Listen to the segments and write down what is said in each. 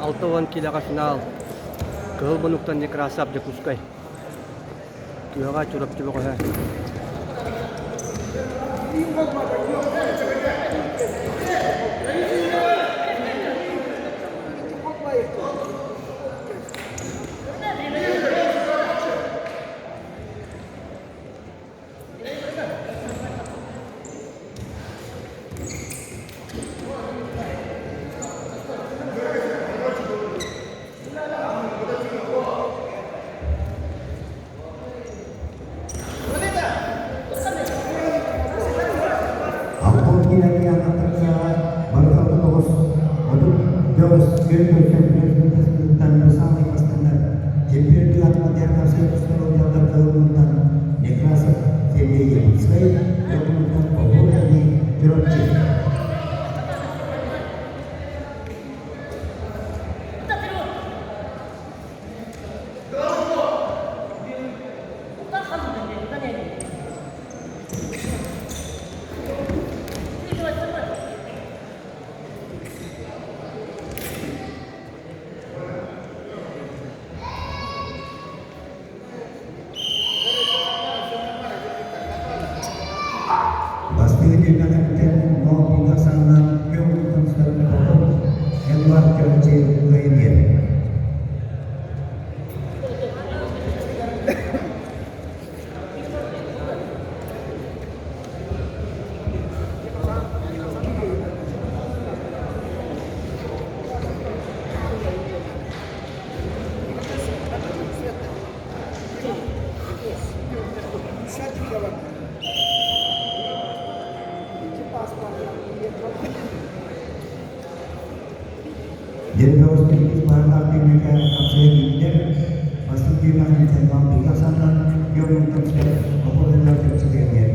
Altawan kila ka final. Kahul manuktan ni Krasap de Kuskay. Kaya ka curap-curap ka ha. Lagi anak terlihat baru terus untuk jauh dan bersama pastinya jemput dilakukan modern saya selalu jalan kerumutan nekrasa jadi saya kerumutan populer di Georgia. Pasti kita akan mau pelaksana kegiatan secara yang luar biasa lainnya. Jadi harus disepakati mereka saya ingin pasti kita akan mencoba pelaksana kegiatan secara populer sekalian.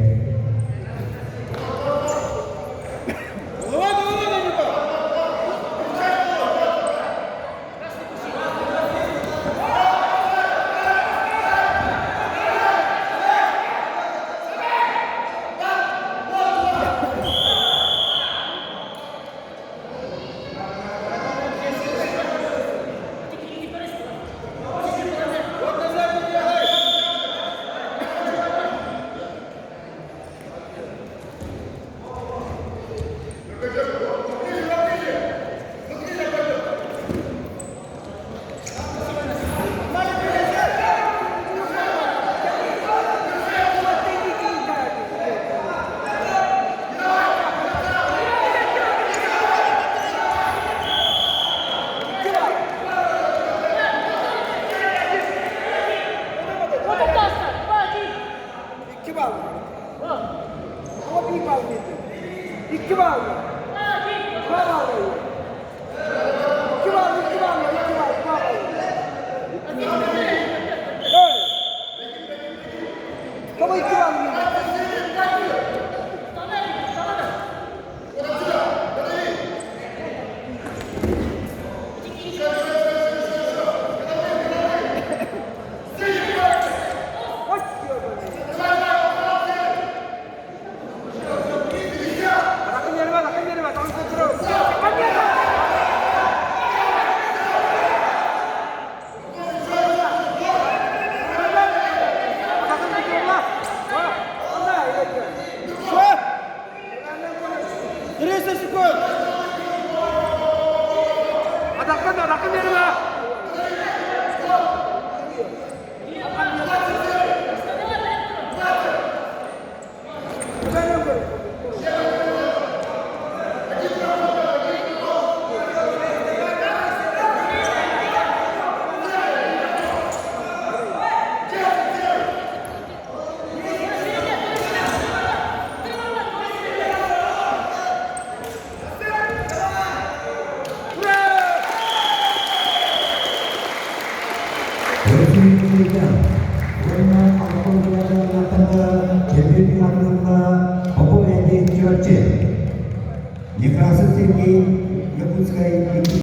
Некрасив Сергей, Якутская